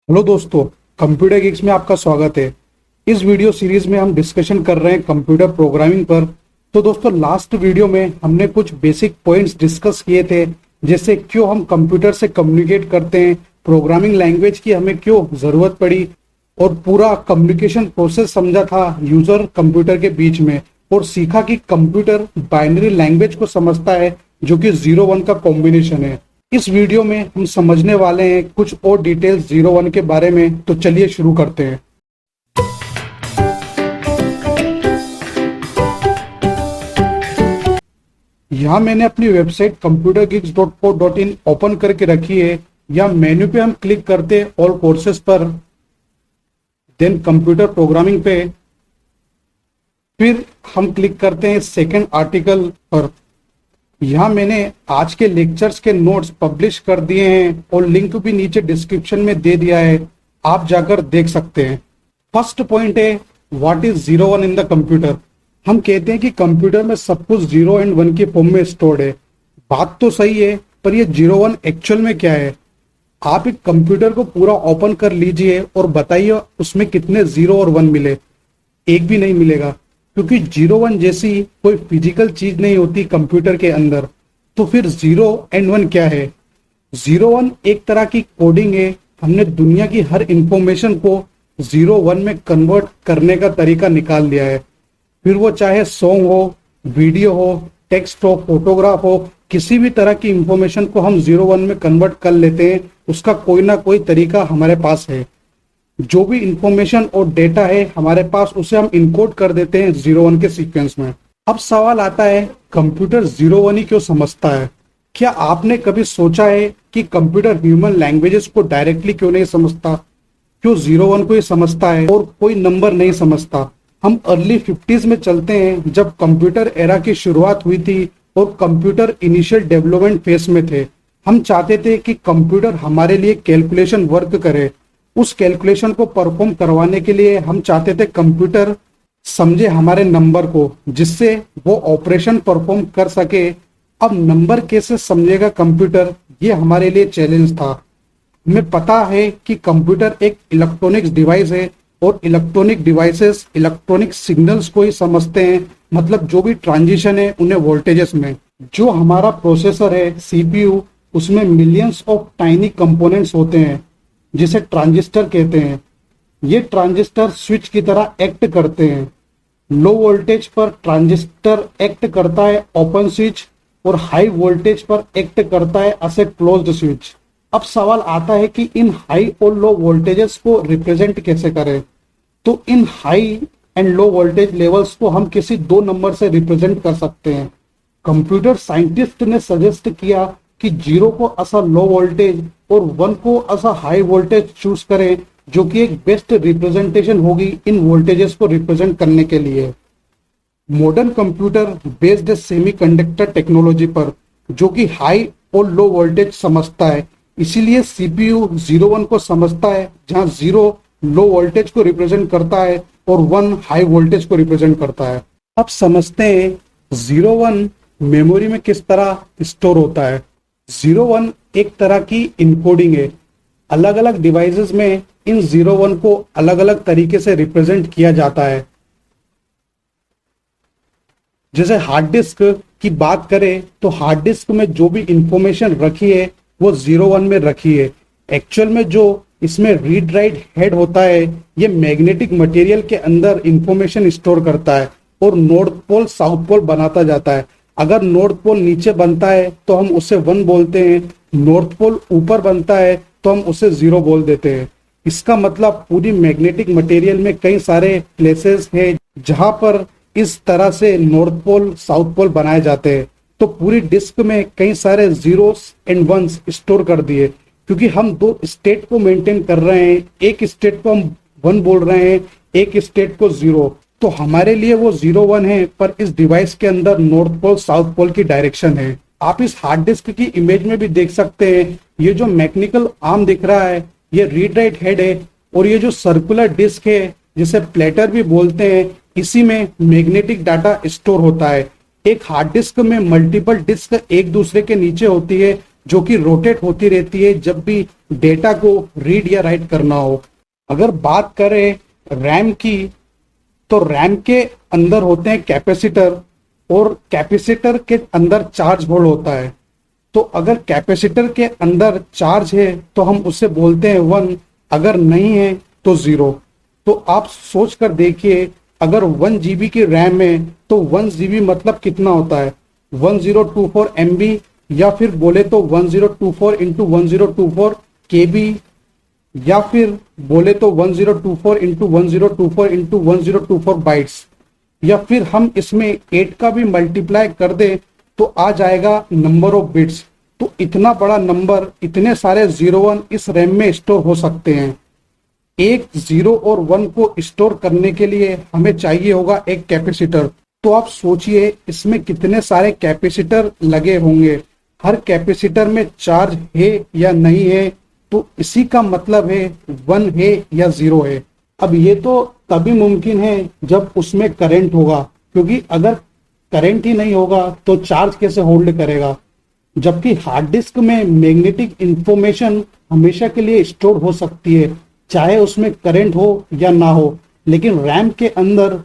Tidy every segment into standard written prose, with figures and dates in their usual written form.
Hello दोस्तों, computer gigs में आपका स्वागत है। इस वीडियो सीरीज में हम डिस्कशन कर रहे हैं कंप्यूटर प्रोग्रामिंग पर। तो दोस्तों, लास्ट वीडियो में हमने कुछ बेसिक पॉइंट्स डिस्कस किए थे, जैसे क्यों हम कंप्यूटर से कम्युनिकेट करते हैं, प्रोग्रामिंग लैंग्वेज की हमें क्यों जरूरत पड़ी, और पूरा कम्युनिकेशन प्रोसेस समझा था यूजर कंप्यूटर के बीच में, और सीखा कि कंप्यूटर बाइनरी लैंग्वेज को समझता है जो कि 0-1 का कॉम्बिनेशन है। इस वीडियो में हम समझने वाले हैं कुछ और डिटेल्स 0-1 के बारे में। तो चलिए शुरू करते हैं। यहाँ मैंने अपनी वेबसाइट computergeeks.co.in ओपन करके रखी है। या मेन्यू पे हम क्लिक करते हैं ऑल कोर्सेज पर, देन कंप्यूटर प्रोग्रामिंग पे, फिर हम क्लिक करते हैं सेकंड आर्टिकल पर। यहाँ मैंने आज के लेक्चर्स के नोट्स पब्लिश कर दिए हैं और लिंक भी नीचे डिस्क्रिप्शन में दे दिया है, आप जाकर देख सकते हैं। फर्स्ट पॉइंट है, what is 0-1 in the computer. हम कहते हैं कि कंप्यूटर में सब कुछ 0 एंड 1 के फॉर्म में स्टोर्ड है। बात तो सही है, पर ये 0-1 एक्चुअल में क्या है। आप एक कंप्यूटर को पूरा ओपन कर लीजिए और बताइए उसमें कितने 0 और 1 मिले। एक भी नहीं मिलेगा, क्योंकि 0-1 जैसी कोई फिजिकल चीज नहीं होती कंप्यूटर के अंदर। तो फिर 0 एंड 1 क्या है। 0-1 एक तरह की कोडिंग है। हमने दुनिया की हर इंफॉर्मेशन को 0-1 में कन्वर्ट करने का तरीका निकाल लिया है। फिर वो चाहे सॉन्ग हो, वीडियो हो, टेक्स्ट हो, फोटोग्राफ हो, किसी भी तरह की इंफॉर्मेशन को हम 0-1 में कन्वर्ट कर लेते हैं। उसका कोई ना कोई तरीका हमारे पास है। जो भी इंफॉर्मेशन और डेटा है हमारे पास, उसे हम इनकोड कर देते हैं 0-1 के सीक्वेंस में। अब सवाल आता है, कंप्यूटर 0-1 ही क्यों समझता है। क्या आपने कभी सोचा है कि कंप्यूटर ह्यूमन लैंग्वेजेस को डायरेक्टली क्यों नहीं समझता, क्यों 0-1 को ही समझता है और कोई नंबर नहीं समझता। हम अर्ली 50s में चलते हैं, जब कंप्यूटर एरा की शुरुआत हुई थी और कंप्यूटर इनिशियल डेवलपमेंट फेज में थे। हम चाहते थे कि कंप्यूटर हमारे लिए कैलकुलेशन वर्क करे। उस कैलकुलेशन को परफॉर्म करवाने के लिए हम चाहते थे कंप्यूटर समझे हमारे नंबर को, जिससे वो ऑपरेशन परफॉर्म कर सके। अब नंबर कैसे समझेगा कंप्यूटर, ये हमारे लिए चैलेंज था। हमें पता है कि कंप्यूटर एक इलेक्ट्रॉनिक्स डिवाइस है और इलेक्ट्रॉनिक डिवाइसेस इलेक्ट्रॉनिक सिग्नल्स को ही समझते हैं, मतलब जो भी ट्रांजिशन है उन्हें वोल्टेजेस में। जो हमारा प्रोसेसर है सीपीयू, उसमें मिलियंस ऑफ टाइनी कंपोनेंट्स होते हैं जिसे ट्रांजिस्टर कहते हैं। ये ट्रांजिस्टर स्विच की तरह एक्ट करते हैं। लो वोल्टेज पर ट्रांजिस्टर एक्ट करता है ओपन स्विच, और हाई वोल्टेज पर एक्ट करता है ऐसे क्लोज्ड स्विच। अब सवाल आता है कि इन हाई और लो वोल्टेजेस को रिप्रेजेंट कैसे करें। तो इन high and low voltage levels को हम किसी दो नंबर से रिप्रेजेंट कर सकते हैं। कंप्यूटर साइंटिस्ट ने सजेस्ट किया कि 0 को ऐसा लो वोल्टेज और 1 को ऐसा हाई वोल्टेज चूज करें, जो कि एक बेस्ट रिप्रेजेंटेशन होगी इन वोल्टेजेस को रिप्रेजेंट करने के लिए। Modern computer based semiconductor technology पर, जो कि हाई और लो वोल्टेज समझता है, इसीलिए सीपीयू 0-1 को समझता है, जहां 0 लो वोल्टेज को रिप्रेजेंट करता है और 1 हाई वोल्टेज को रिप्रेजेंट करता है। अब समझते हैं 0-1 मेमोरी में किस तरह स्टोर होता है। 0-1 एक तरह की इनकोडिंग है। अलग अलग डिवाइसेस में इन 0-1 को अलग अलग तरीके से रिप्रेजेंट किया जाता है। जैसे हार्ड डिस्क की बात करें तो हार्ड डिस्क में जो भी इंफॉर्मेशन रखी है वो 0-1 में रखी है। एक्चुअल में जो इसमें रीड राइट हेड होता है, ये मैग्नेटिक मटेरियल के अंदर इंफॉर्मेशन स्टोर करता है और नॉर्थ पोल साउथ पोल बनाता जाता है। अगर नॉर्थ पोल नीचे बनता है तो हम उसे 1 बोलते हैं, नॉर्थ पोल ऊपर बनता है तो हम उसे 0 बोल देते हैं। इसका मतलब पूरी मैग्नेटिक मटेरियल में कई सारे प्लेसेस हैं जहां पर इस तरह से नॉर्थ पोल साउथ पोल बनाए जाते हैं। तो पूरी डिस्क में कई सारे 0s एंड 1s स्टोर कर दिए, क्योंकि हम दो स्टेट को मेंटेन कर रहे हैं। एक स्टेट को हम 1 बोल रहे हैं, एक स्टेट को 0। तो हमारे लिए वो 0-1 है, पर इस डिवाइस के अंदर नॉर्थ पोल साउथ पोल की डायरेक्शन है। आप इस हार्ड डिस्क की इमेज में भी देख सकते हैं। ये जो मैकेनिकल आर्म दिख रहा है, ये रीड राइट हेड है, और ये जो सर्कुलर डिस्क है जिसे प्लेटर भी बोलते हैं, इसी में मैग्नेटिक डाटा स्टोर होता है। एक हार्ड डिस्क में मल्टीपल डिस्क एक दूसरे के नीचे होती है, जो कि रोटेट होती रहती है जब भी डेटा को रीड या राइट करना हो। अगर बात करें रैम की, तो रैम के अंदर होते हैं कैपेसिटर, और कैपेसिटर के अंदर चार्ज होल्ड होता है। तो अगर कैपेसिटर के अंदर चार्ज है तो हम उसे बोलते हैं 1, अगर नहीं है तो 0। तो आप सोच कर देखिए, अगर 1 GB की रैम है तो 1 GB मतलब कितना होता है, 1024 MB, या फिर बोले तो 1024 इंटू 1024 KB, या फिर बोले तो 1024 इंटू 1024 इंटू 1024 बाइट्स, या फिर हम इसमें 8 का भी मल्टीप्लाई कर दे तो आ जाएगा नंबर ऑफ बिट्स। तो इतना बड़ा नंबर, इतने सारे 01 इस रैम में स्टोर हो सकते हैं। एक 0 और 1 को स्टोर करने के लिए हमें चाहिए होगा एक कैपेसिटर। तो आप सोचिए इसमें कितने सारे कैपेसिटर लगे होंगे, हर कैपेसिटर में चार्ज है या नहीं है, तो इसी का मतलब है 1 है या 0 है। अब ये तो तभी मुमकिन है जब उसमें करंट होगा, क्योंकि अगर करंट ही नहीं होगा तो चार्ज कैसे होल्ड करेगा। जबकि हार्ड डिस्क में मैग्नेटिक इंफॉर्मेशन हमेशा के लिए स्टोर हो सकती है, चाहे उसमें करंट हो या ना हो, लेकिन रैम के अंदर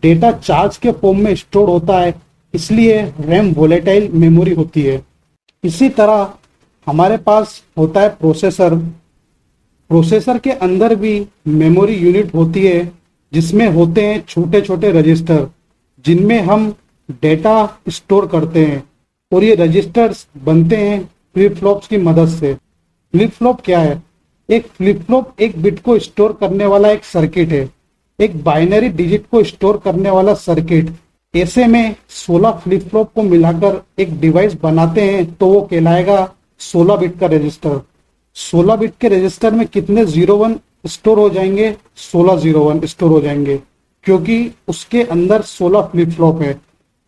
डेटा चार्ज के फॉर्म में स्टोर होता है, इसलिए रैम वोलेटाइल मेमोरी होती है। इसी तरह हमारे पास होता है प्रोसेसर। प्रोसेसर के अंदर भी मेमोरी यूनिट होती है, जिसमें होते हैं छोटे छोटे रजिस्टर, जिनमें हम डेटा स्टोर करते हैं, और ये रजिस्टर्स बनते हैं फ्लिप फ्लॉप्स की मदद से। फ्लिप फ्लॉप क्या है? एक फ्लिप फ्लॉप एक बिट को स्टोर करने वाला एक सर्किट है, एक बाइनरी डिजिट को स्टोर करने वाला सर्किट। ऐसे में 16 फ्लिप फ्लॉप को मिलाकर एक डिवाइस बनाते हैं, तो वो कहलाएगा 16 बिट का रजिस्टर। 16 बिट के रजिस्टर में कितने 01 स्टोर हो जाएंगे? 16 01 स्टोर हो जाएंगे, क्योंकि उसके अंदर 16 फ्लिप फ्लॉप है।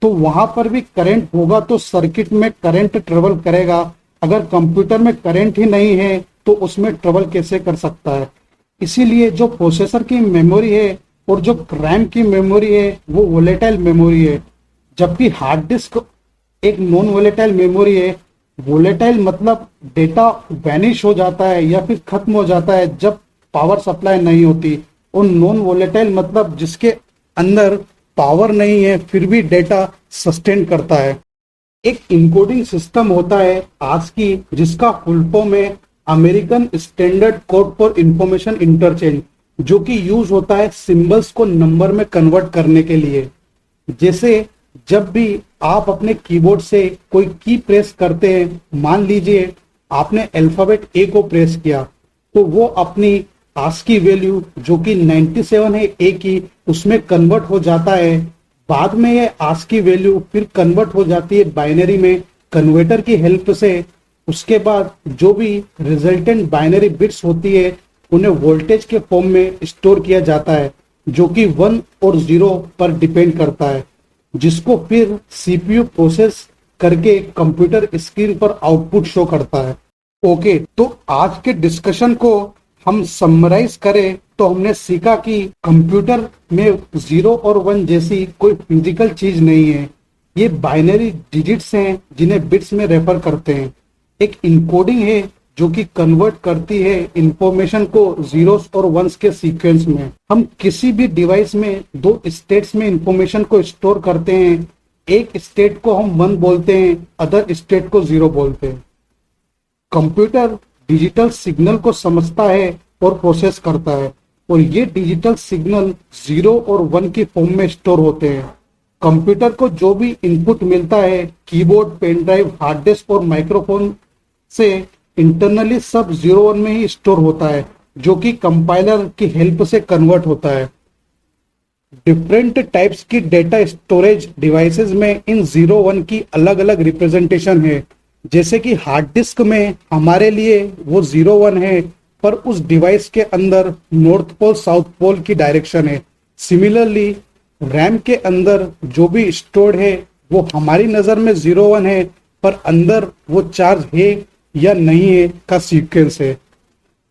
तो वहां पर भी करंट होगा तो सर्किट में करंट ट्रेवल करेगा। अगर कंप्यूटर में करंट ही नहीं है तो उसमें ट्रेवल कैसे कर सकता है? इसीलिए जो प्रोसेसर की मेमोरी है और जो रैम की मेमोरी है वो वोलेटाइल मेमोरी है, जबकि हार्ड डिस्क एक नॉन वोलेटाइल मेमोरी है। वोलेटाइल मतलब डेटा वैनिश हो जाता है या फिर खत्म हो जाता है जब पावर सप्लाई नहीं होती, और नॉन वोलेटाइल मतलब जिसके अंदर पावर नहीं है फिर भी डेटा सस्टेन करता है। एक इनकोडिंग सिस्टम होता है आस्की, जिसका फुल फॉर्म है American standard code for information interchange, जो कि यूज होता है सिंबल्स को नंबर में कन्वर्ट करने के लिए। जैसे जब भी आप अपने कीबोर्ड से कोई की प्रेस करते हैं, मान लीजिए आपने अल्फाबेट ए को प्रेस किया, तो वो अपनी आस्की वैल्यू जो कि 97 है ए की, उसमें कन्वर्ट हो जाता है। बाद में ये आस्की वैल्यू फिर कन्वर्ट हो जाती है बाइनरी में कन्वर्टर की हेल्प से। उसके बाद जो भी रिजल्टेंट बाइनरी बिट्स होती है उन्हें वोल्टेज के फॉर्म में स्टोर किया जाता है, जो कि 1 और 0 पर डिपेंड करता है, जिसको फिर सीपीयू प्रोसेस करके कंप्यूटर स्क्रीन पर आउटपुट शो करता है। ओके, तो आज के डिस्कशन को हम समराइज करें तो हमने सीखा कि कंप्यूटर में 0 और 1 जैसी कोई फिजिकल चीज नहीं है, ये बाइनरी डिजिट्स हैं जिन्हें बिट्स में रेफर करते हैं। एक इनकोडिंग है जो कि कन्वर्ट करती है इंफॉर्मेशन को जीरोस और वंस के सीक्वेंस में। हम किसी भी डिवाइस में 2 स्टेट्स में इंफॉर्मेशन को स्टोर करते हैं, एक स्टेट को हम 1 बोलते हैं, अदर स्टेट को 0 बोलते हैं। कंप्यूटर डिजिटल सिग्नल को समझता है और प्रोसेस करता है, और ये डिजिटल सिग्नल 0 और 1 की फॉर्म में स्टोर होते हैं। कंप्यूटर को जो भी इनपुट मिलता है keyboard, pen drive, hard disk और माइक्रोफोन से, इंटरनली सब 0 1 में ही स्टोर होता है, जो कि कंपाइलर की हेल्प से कन्वर्ट होता है। डिफरेंट टाइप्स की डेटा स्टोरेज डिवाइसेस में इन 0 1 की अलग अलग रिप्रेजेंटेशन है। जैसे कि हार्ड डिस्क में हमारे लिए वो 0 1 है, पर उस डिवाइस के अंदर नॉर्थ पोल साउथ पोल की डायरेक्शन है। सिमिलरली रैम के अंदर जो भी स्टोर्ड है वो हमारी नजर में 0 1 है, पर अंदर वो चार्ज है या नहीं है का सीक्वेंस है।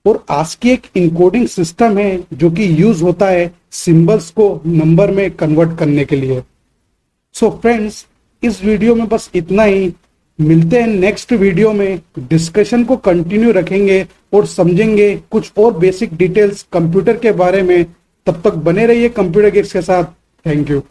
और आस्की एक इनकोडिंग सिस्टम है जो कि यूज होता है सिंबल्स को नंबर में कन्वर्ट करने के लिए। सो फ्रेंड्स, इस वीडियो में बस इतना ही। मिलते हैं नेक्स्ट वीडियो में, डिस्कशन को कंटिन्यू रखेंगे और समझेंगे कुछ और बेसिक डिटेल्स कंप्यूटर के बारे में। तब तक बने रहिए कंप्यूटर गिग्स के साथ। Thank you.